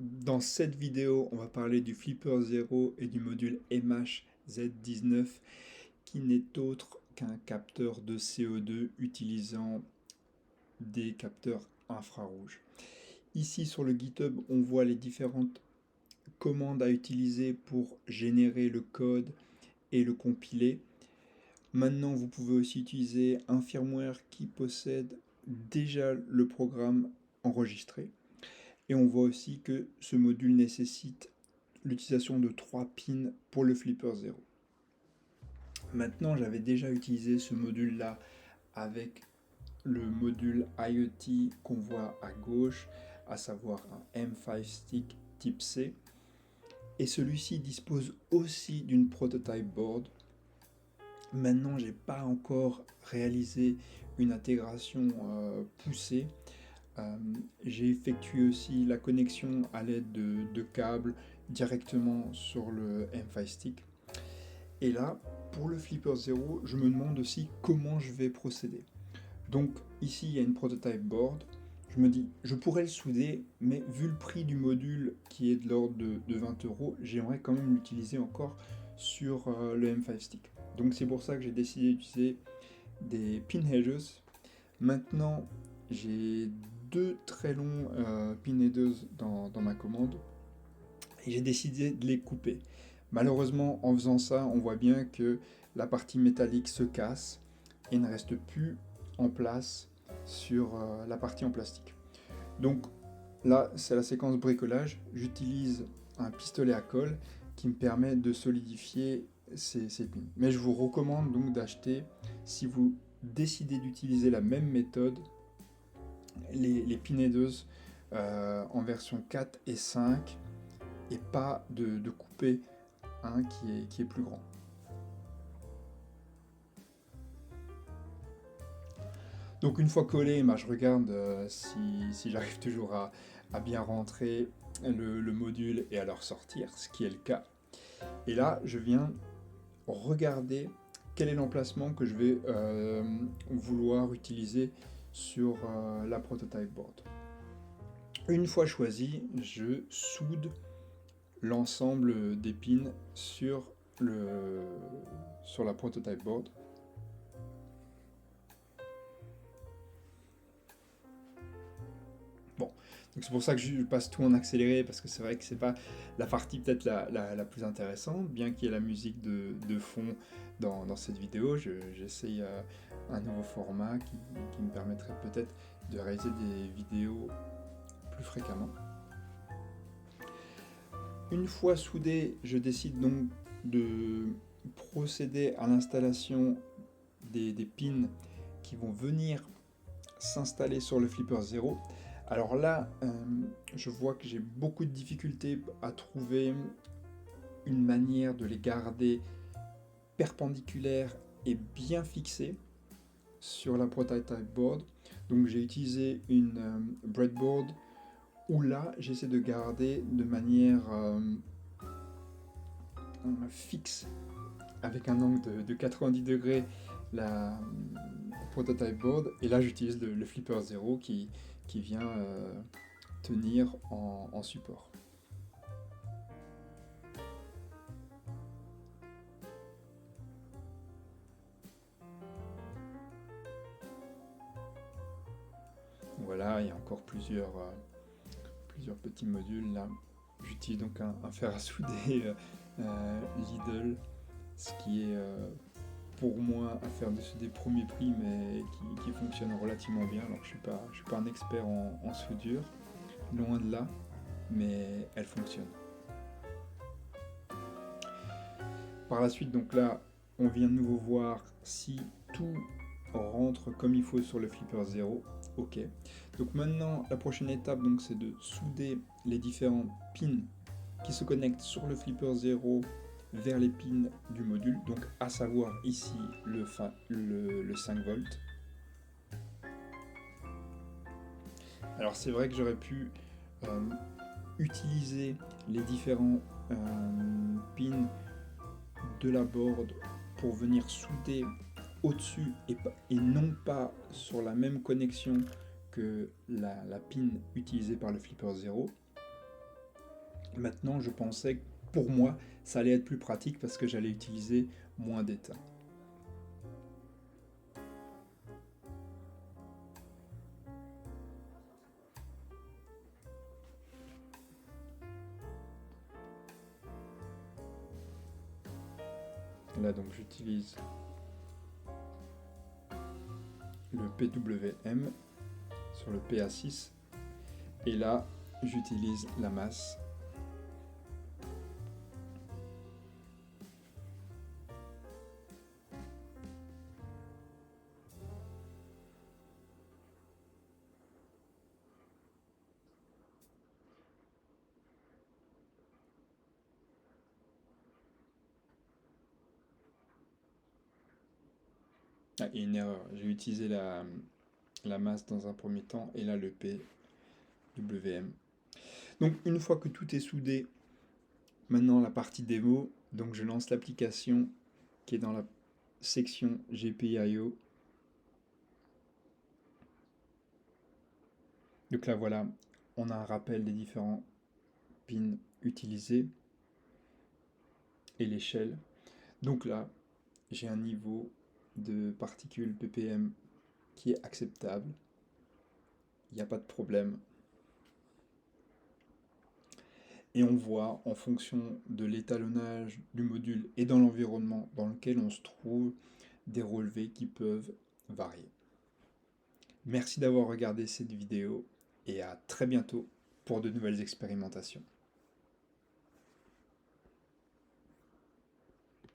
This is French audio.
Dans cette vidéo, on va parler du Flipper Zero et du module MHZ19 qui n'est autre qu'un capteur de CO2 utilisant des capteurs infrarouges. Ici sur le GitHub, on voit les différentes commandes à utiliser pour générer le code et le compiler. Maintenant, vous pouvez aussi utiliser un firmware qui possède déjà le programme enregistré. Et on voit aussi que ce module nécessite l'utilisation de 3 pins pour le Flipper Zero. Maintenant, j'avais déjà utilisé ce module-là avec le module IoT qu'on voit à gauche, à savoir un M5 Stick type C. Et celui-ci dispose aussi d'une prototype board. Maintenant, j'ai pas encore réalisé une intégration poussée. J'ai effectué aussi la connexion à l'aide de câbles directement sur le M5 Stick. Et là, pour le Flipper Zero, je me demande aussi comment je vais procéder. Donc ici, il y a une prototype board. Je me dis, je pourrais le souder, mais vu le prix du module qui est de l'ordre de 20 €, j'aimerais quand même l'utiliser encore sur le M5 Stick. Donc c'est pour ça que j'ai décidé d'utiliser des pin headers. Maintenant, j'ai deux très longs pin headers dans ma commande et j'ai décidé de les couper. Malheureusement, en faisant ça, on voit bien que la partie métallique se casse et ne reste plus en place sur la partie en plastique. Donc là, c'est la séquence bricolage. J'utilise un pistolet à colle qui me permet de solidifier ces pins. Mais je vous recommande donc d'acheter, si vous décidez d'utiliser la même méthode, les pin headers en version 4 et 5 et pas de couper un qui est plus grand. Donc une fois collé, je regarde si j'arrive toujours à bien rentrer le module et à le ressortir, ce qui est le cas. Et là, je viens regarder quel est l'emplacement que je vais vouloir utiliser sur la prototype board. Une fois choisi, je soude l'ensemble des pins sur la prototype board. Bon, donc c'est pour ça que je passe tout en accéléré, parce que c'est vrai que c'est pas la partie peut-être la plus intéressante, bien qu'il y ait la musique de fond dans cette vidéo. J'essaye un nouveau format qui me permettrait peut-être de réaliser des vidéos plus fréquemment. Une fois soudé, je décide donc de procéder à l'installation des pins qui vont venir s'installer sur le Flipper Zero. Alors là, je vois que j'ai beaucoup de difficultés à trouver une manière de les garder perpendiculaires et bien fixés sur la prototype board. Donc j'ai utilisé une breadboard où là j'essaie de garder de manière fixe avec un angle de 90 degrés la prototype board, et là j'utilise le Flipper Zero qui vient tenir en support. Voilà, il y a encore plusieurs petits modules là. J'utilise donc un fer à souder Lidl, ce qui est pour moi un fer à souder premier prix, mais qui fonctionne relativement bien. Alors je suis pas un expert en soudure, loin de là, mais elle fonctionne. Par la suite, donc là, on vient de nouveau voir si tout rentre comme il faut sur le Flipper Zero. Ok. Donc maintenant, la prochaine étape, donc, c'est de souder les différents pins qui se connectent sur le Flipper Zero vers les pins du module. Donc à savoir ici le 5 volts. Alors c'est vrai que j'aurais pu utiliser les différents pins de la board pour venir souder au-dessus et non pas sur la même connexion que la pin utilisée par le Flipper Zero. Maintenant, je pensais que pour moi, ça allait être plus pratique parce que j'allais utiliser moins d'états. Là, donc, j'utilise le PWM sur le PA6. Et là, j'utilise la masse. Ah, et une erreur, j'ai utilisé la masse dans un premier temps et là le PWM. Donc une fois que tout est soudé, maintenant la partie démo, donc je lance l'application qui est dans la section GPIO. Donc là voilà, on a un rappel des différents pins utilisés et l'échelle. Donc là, j'ai un niveau de particules ppm qui est acceptable. Il n'y a pas de problème. Et on voit en fonction de l'étalonnage du module et dans l'environnement dans lequel on se trouve des relevés qui peuvent varier. Merci d'avoir regardé cette vidéo et à très bientôt pour de nouvelles expérimentations.